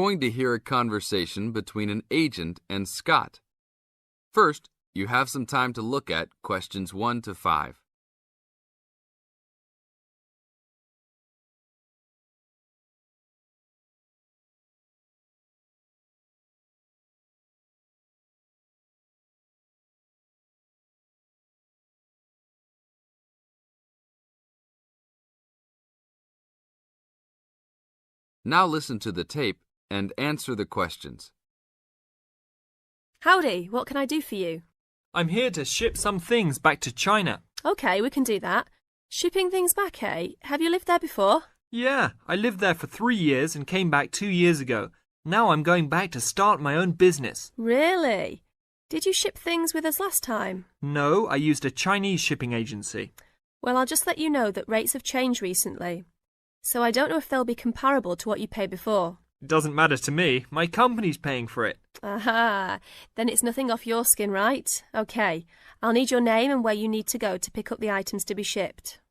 going to hear a conversation between an agent and Scott. First, you have some time to look at questions 1 to 5. Now listen to the tape and answer the questions. Howdy, what can I do for you? I'm here to ship some things back to China. Okay, we can do that. Shipping things back, eh? Have you lived there before? Yeah, I lived there for 3 years and came back 2 years ago. Now I'm going back to start my own business. Really? Did you ship things with us last time? No, I used a Chinese shipping agency. Well, I'll just let you know that rates have changed recently. So I don't know if they'll be comparable to what you paid before. It doesn't matter to me. My company's paying for it. Aha, then it's nothing off your skin, right? Okay, I'll need your name and where you need to go to pick up the items to be shipped.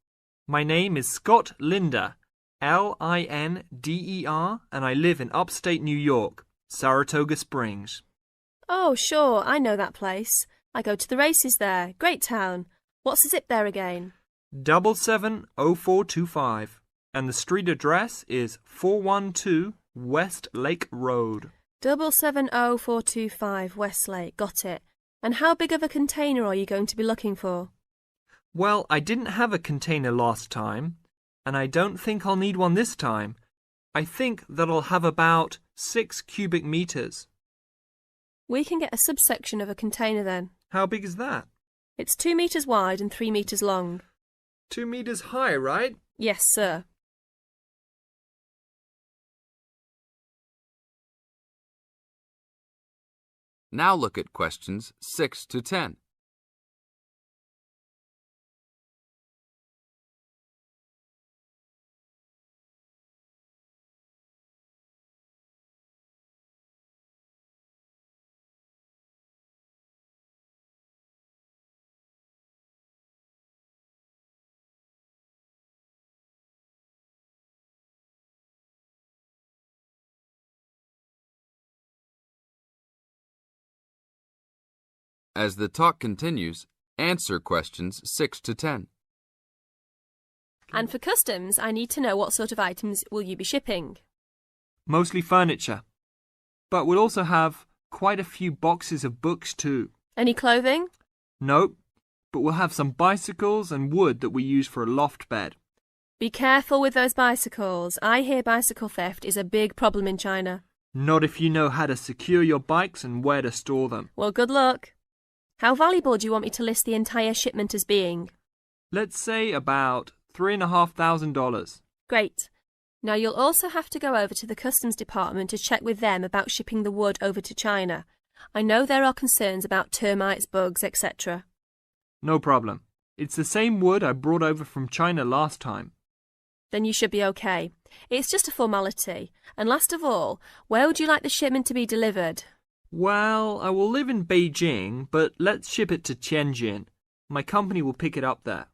My name is Scott Linder, Linder, and I live in upstate New York, Saratoga Springs. Oh, sure, I know that place. I go to the races there. Great town. What's the zip there again? 770425. And the street address is 412 West Lake Road. 770425 Westlake, got it. And how big of a container are you going to be looking for? Well, I didn't have a container last time, and I don't think I'll need one this time. I think that I'll have about 6 cubic meters. We can get a subsection of a container then. How big is that? It's 2 meters wide and 3 meters long. 2 meters high, right? Yes, sir. Now look at questions 6 to 10. As the talk continues, answer questions 6 to 10. And for customs, I need to know what sort of items will you be shipping? Mostly furniture. But we'll also have quite a few boxes of books too. Any clothing? Nope, but we'll have some bicycles and wood that we use for a loft bed. Be careful with those bicycles. I hear bicycle theft is a big problem in China. Not if you know how to secure your bikes and where to store them. Well, good luck. How valuable do you want me to list the entire shipment as being? Let's say about $3,500. Great. Now you'll also have to go over to the customs department to check with them about shipping the wood over to China. I know there are concerns about termites, bugs, etc. No problem. It's the same wood I brought over from China last time. Then you should be okay. It's just a formality. And last of all, where would you like the shipment to be delivered? Well, I will live in Beijing, but let's ship it to Tianjin. My company will pick it up there.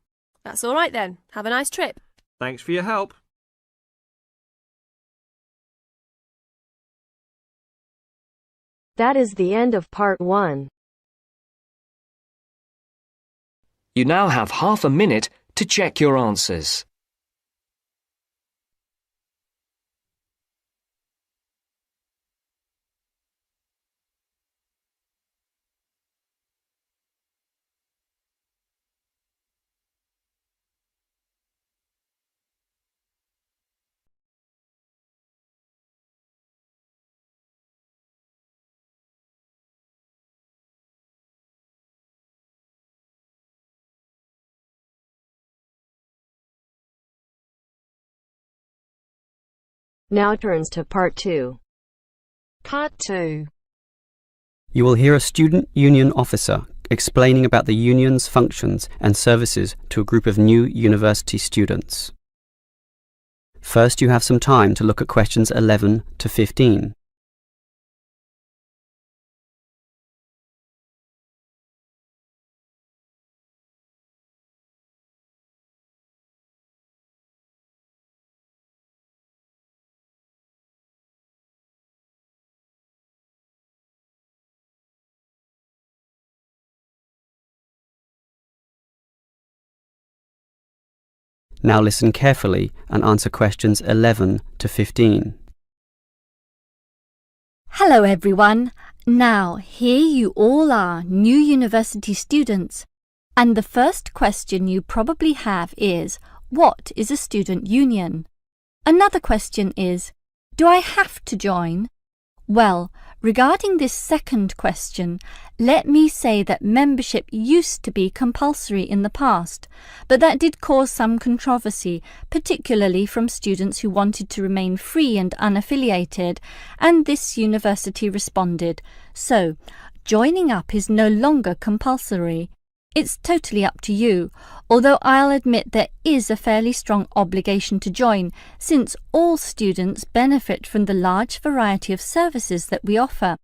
That's all right then. Have a nice trip. Thanks for your help. That is the end of part 1. You now have half a minute to check your answers. Now turns to part 2. Part 2. You will hear a student union officer explaining about the union's functions and services to a group of new university students. First, you have some time to look at questions 11 to 15. Now listen carefully and answer questions 11 to 15. Hello everyone. Now, here you all are, new university students. And the first question you probably have is, what is a student union? Another question is, do I have to join? Well, regarding this second question, let me say that membership used to be compulsory in the past, but that did cause some controversy, particularly from students who wanted to remain free and unaffiliated, and this university responded. So, joining up is no longer compulsory. It's totally up to you, although I'll admit there is a fairly strong obligation to join, since all students benefit from the large variety of services that we offer.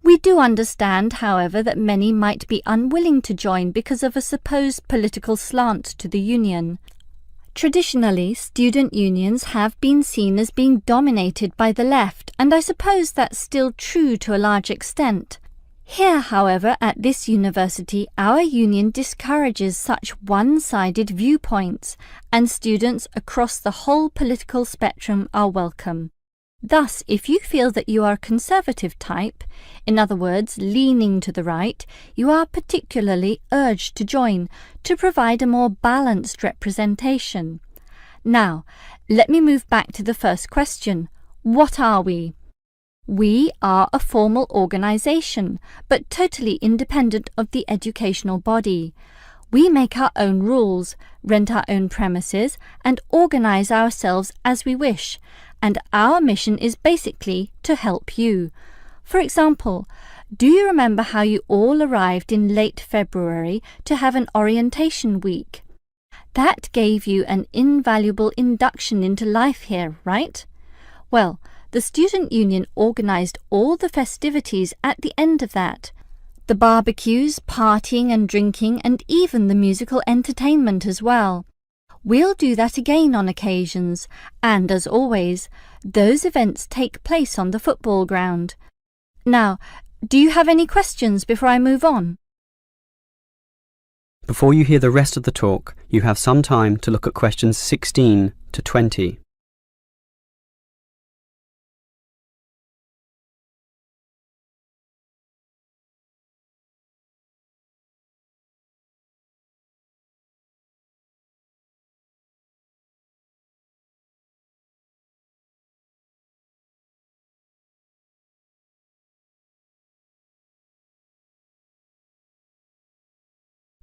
We do understand, however, that many might be unwilling to join because of a supposed political slant to the union. Traditionally, student unions have been seen as being dominated by the left, and I suppose that's still true to a large extent. Here, however, at this university, our union discourages such one-sided viewpoints, and students across the whole political spectrum are welcome. Thus, if you feel that you are a conservative type, in other words, leaning to the right, you are particularly urged to join to provide a more balanced representation. Now, let me move back to the first question. What are we? We are a formal organisation, but totally independent of the educational body. We make our own rules, rent our own premises, and organise ourselves as we wish, and our mission is basically to help you. For example, do you remember how you all arrived in late February to have an orientation week? That gave you an invaluable induction into life here, right? Well, the student union organised all the festivities at the end of that. The barbecues, partying and drinking, and even the musical entertainment as well. We'll do that again on occasions, and as always, those events take place on the football ground. Now, do you have any questions before I move on? Before you hear the rest of the talk, you have some time to look at questions 16 to 20.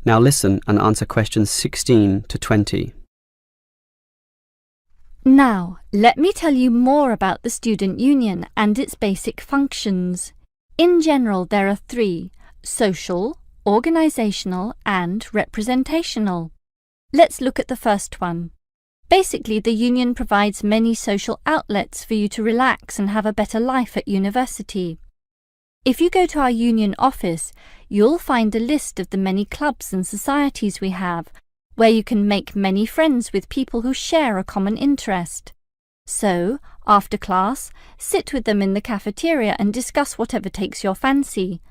Now listen and answer questions 16 to 20. Now, let me tell you more about the student union and its basic functions. In general, there are three: social, organisational, and representational. Let's look at the first one. Basically, the union provides many social outlets for you to relax and have a better life at university. If you go to our union office, you'll find a list of the many clubs and societies we have, where you can make many friends with people who share a common interest. So, after class, sit with them in the cafeteria and discuss whatever takes your fancy.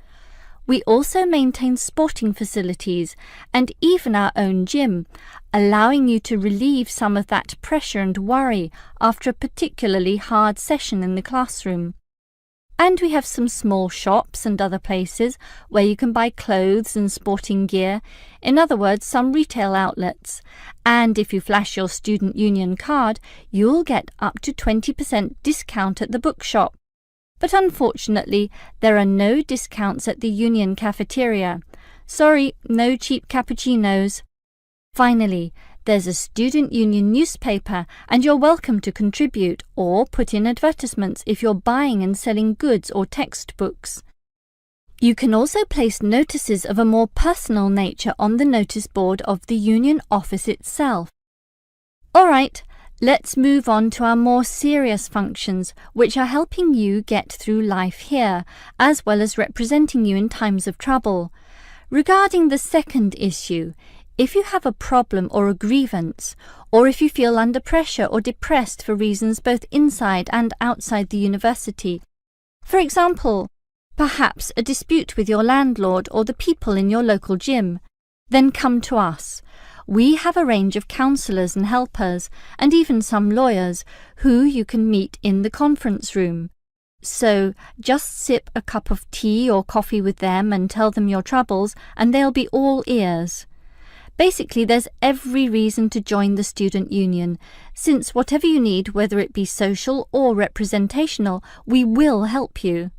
We also maintain sporting facilities and even our own gym, allowing you to relieve some of that pressure and worry after a particularly hard session in the classroom. And we have some small shops and other places where you can buy clothes and sporting gear, in other words, some retail outlets. And if you flash your student union card, you'll get up to 20% discount at the bookshop. But unfortunately, there are no discounts at the union cafeteria. Sorry, no cheap cappuccinos. Finally, there's a student union newspaper, and you're welcome to contribute or put in advertisements if you're buying and selling goods or textbooks. You can also place notices of a more personal nature on the notice board of the union office itself. All right, let's move on to our more serious functions, which are helping you get through life here, as well as representing you in times of trouble. Regarding the second issue, if you have a problem or a grievance, or if you feel under pressure or depressed for reasons both inside and outside the university, for example, perhaps a dispute with your landlord or the people in your local gym, then come to us. We have a range of counsellors and helpers, and even some lawyers, who you can meet in the conference room. So just sip a cup of tea or coffee with them and tell them your troubles, and they'll be all ears. Basically, there's every reason to join the student union, since whatever you need, whether it be social or representational, we will help you.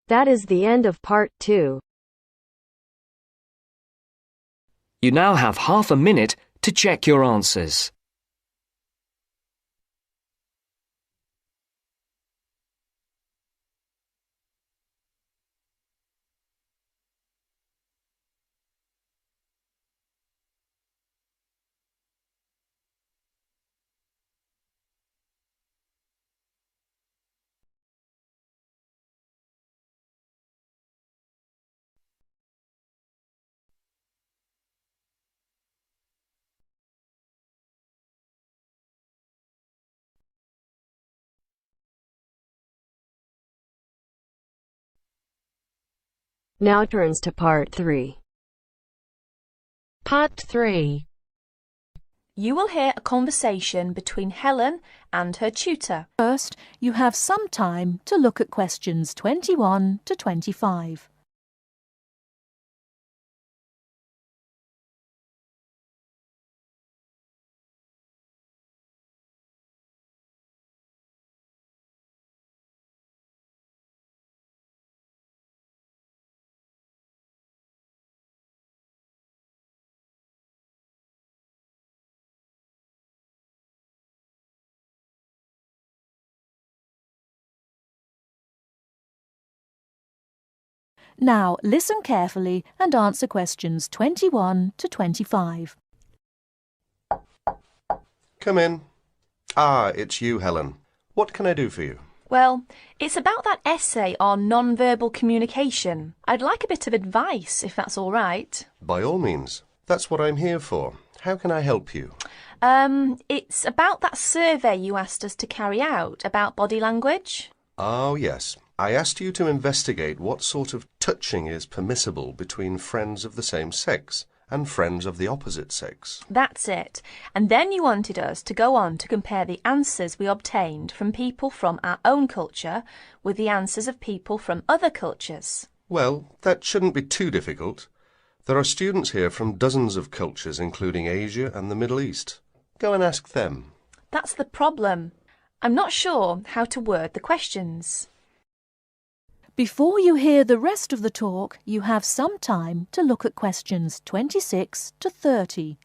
That is the end of part 2. You now have half a minute to check your answers. Now turns to part 3. Part 3. You will hear a conversation between Helen and her tutor. First, you have some time to look at questions 21 to 25. Now, listen carefully and answer questions 21 to 25. Come in. Ah, it's you, Helen. What can I do for you? Well, it's about that essay on non-verbal communication. I'd like a bit of advice, if that's all right. By all means. That's what I'm here for. How can I help you? It's about that survey you asked us to carry out about body language. Oh, yes. I asked you to investigate what sort of touching is permissible between friends of the same sex and friends of the opposite sex. That's it. And then you wanted us to go on to compare the answers we obtained from people from our own culture with the answers of people from other cultures. Well, that shouldn't be too difficult. There are students here from dozens of cultures, including Asia and the Middle East. Go and ask them. That's the problem. I'm not sure how to word the questions. Before you hear the rest of the talk, you have some time to look at questions 26 to 30.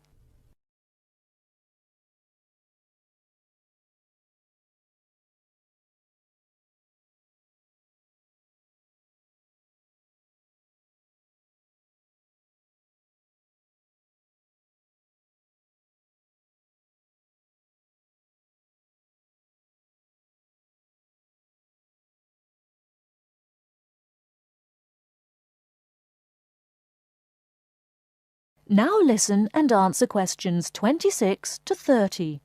Now listen and answer questions 26 to 30.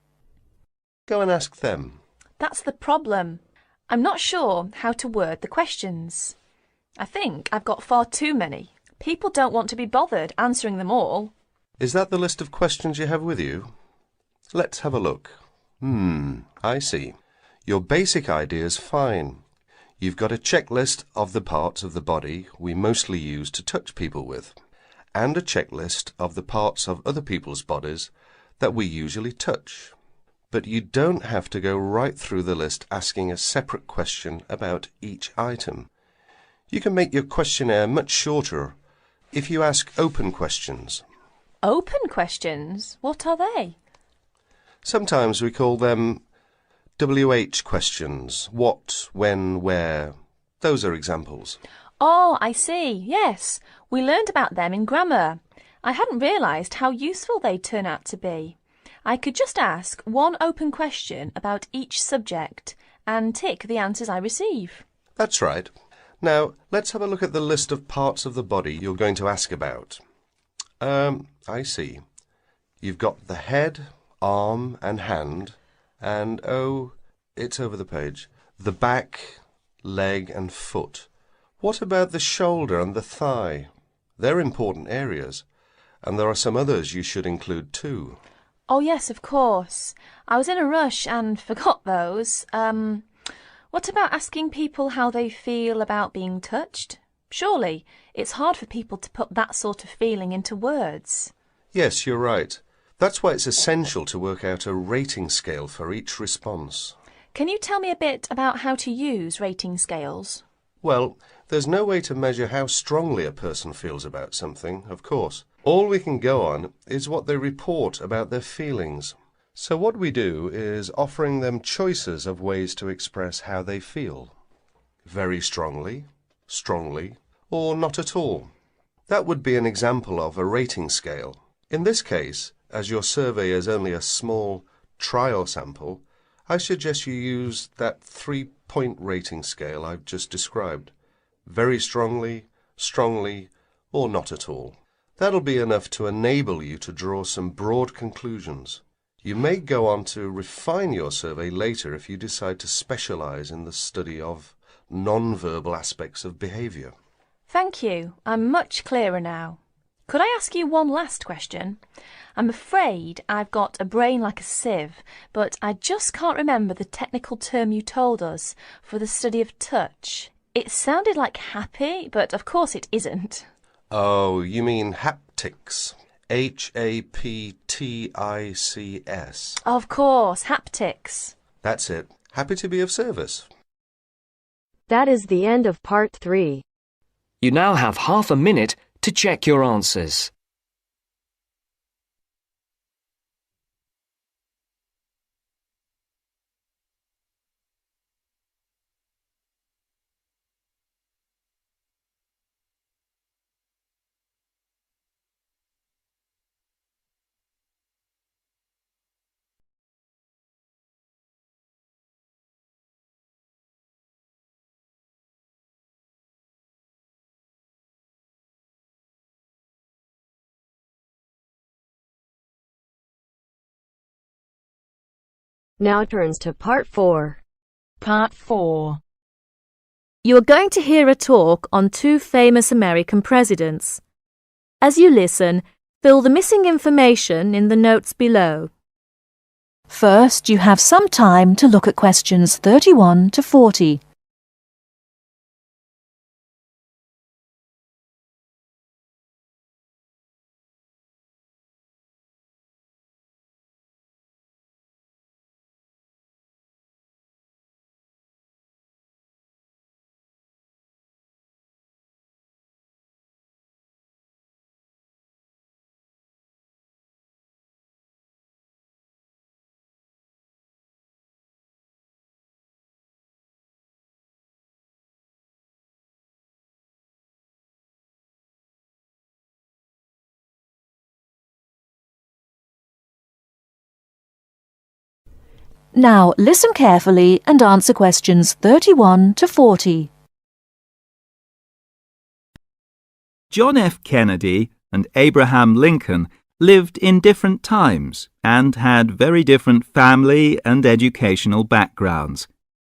Go and ask them. That's the problem. I'm not sure how to word the questions. I think I've got far too many. People don't want to be bothered answering them all. Is that the list of questions you have with you? Let's have a look. I see. Your basic idea is fine. You've got a checklist of the parts of the body we mostly use to touch people with, and a checklist of the parts of other people's bodies that we usually touch. But you don't have to go right through the list asking a separate question about each item. You can make your questionnaire much shorter if you ask open questions. Open questions? What are they? Sometimes we call them WH questions. What, when, where. Those are examples. Oh, I see. Yes, we learned about them in grammar. I hadn't realised how useful they turn out to be. I could just ask one open question about each subject and tick the answers I receive. That's right. Now, let's have a look at the list of parts of the body you're going to ask about. I see. You've got the head, arm and hand, and, oh, it's over the page, the back, leg and foot. What about the shoulder and the thigh? They're important areas, and there are some others you should include too. Oh, yes, of course. I was in a rush and forgot those. What about asking people how they feel about being touched? Surely, it's hard for people to put that sort of feeling into words. Yes, you're right. That's why it's essential to work out a rating scale for each response. Can you tell me a bit about how to use rating scales? Well, there's no way to measure how strongly a person feels about something, of course. All we can go on is what they report about their feelings. So what we do is offering them choices of ways to express how they feel. Very strongly, strongly, or not at all. That would be an example of a rating scale. In this case, as your survey is only a small trial sample, I suggest you use that 3-point rating scale I've just described. Very strongly, strongly, or not at all. That'll be enough to enable you to draw some broad conclusions. You may go on to refine your survey later if you decide to specialize in the study of non-verbal aspects of behavior. Thank you. I'm much clearer now. Could I ask you one last question? I'm afraid I've got a brain like a sieve, but I just can't remember the technical term you told us for the study of touch. It sounded like happy, but of course it isn't. Oh, you mean haptics. Haptics. Of course, haptics. That's it. Happy to be of service. That is the end of part 3. You now have half a minute to check your answers. Now turns to part 4. Part 4. You are going to hear a talk on 2 famous American presidents. As you listen, fill the missing information in the notes below. First, you have some time to look at questions 31 to 40. Now listen carefully and answer questions 31 to 40. John F. Kennedy and Abraham Lincoln lived in different times and had very different family and educational backgrounds.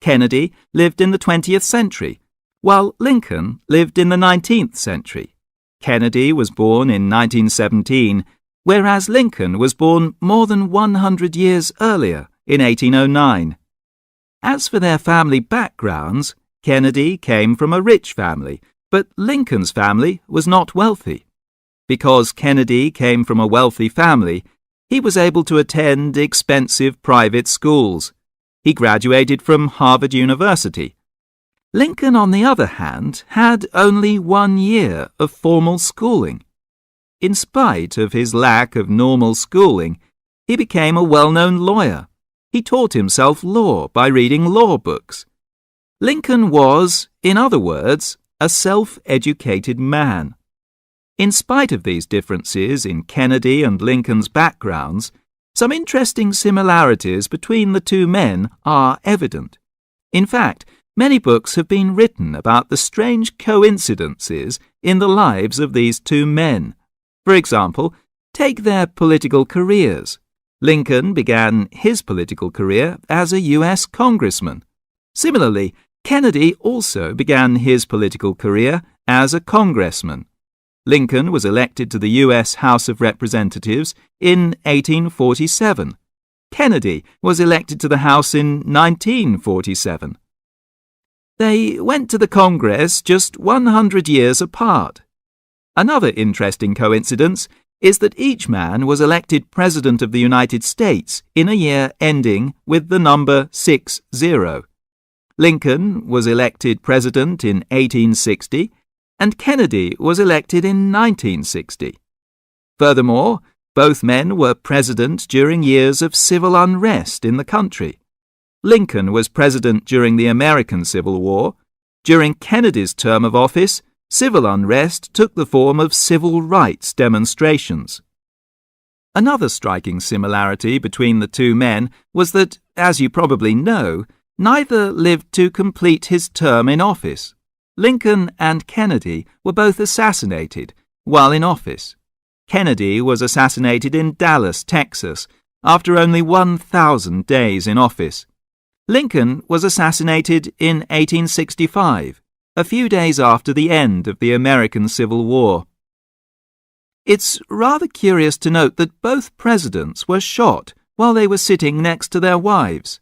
Kennedy lived in the 20th century, while Lincoln lived in the 19th century. Kennedy was born in 1917, whereas Lincoln was born more than 100 years earlier, in 1809. As for their family backgrounds, Kennedy came from a rich family, but Lincoln's family was not wealthy. Because Kennedy came from a wealthy family, he was able to attend expensive private schools. He graduated from Harvard University. Lincoln, on the other hand, had only 1 year of formal schooling. In spite of his lack of normal schooling, he became a well-known lawyer. He taught himself law by reading law books. Lincoln was, in other words, a self-educated man. In spite of these differences in Kennedy and Lincoln's backgrounds, some interesting similarities between the 2 men are evident. In fact, many books have been written about the strange coincidences in the lives of these 2 men. For example, take their political careers. Lincoln began his political career as a U.S. congressman. Similarly, Kennedy also began his political career as a congressman. Lincoln was elected to the U.S. House of Representatives in 1847. Kennedy was elected to the House in 1947. They went to the Congress just 100 years apart. Another interesting coincidence is that each man was elected President of the United States in a year ending with the number 60. Lincoln was elected President in 1860, and Kennedy was elected in 1960. Furthermore, both men were president during years of civil unrest in the country. Lincoln was president during the American Civil War. During Kennedy's term of office, civil unrest took the form of civil rights demonstrations. Another striking similarity between the two men was that, as you probably know, neither lived to complete his term in office. Lincoln and Kennedy were both assassinated while in office. Kennedy was assassinated in Dallas, Texas, after only 1,000 days in office. Lincoln was assassinated in 1865, a few days after the end of the American Civil War. It's rather curious to note that both presidents were shot while they were sitting next to their wives.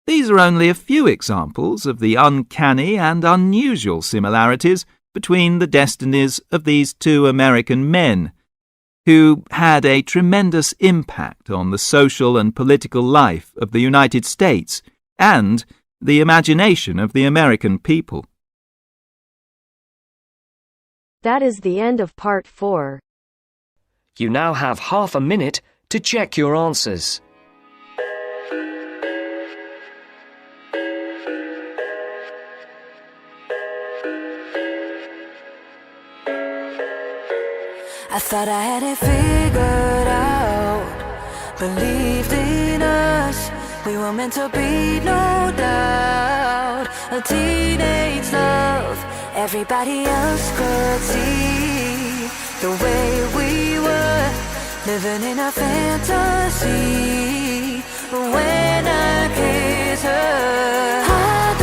These are only a few examples of the uncanny and unusual similarities between the destinies of these two American men, who had a tremendous impact on the social and political life of the United States and the imagination of the American people. That is the end of part 4. You now have half a minute to check your answers. I thought I had it figured out, believed in us, we were meant to be, no doubt. A teenage love, everybody else could see the way we were, living in a fantasy. When I kissed her, I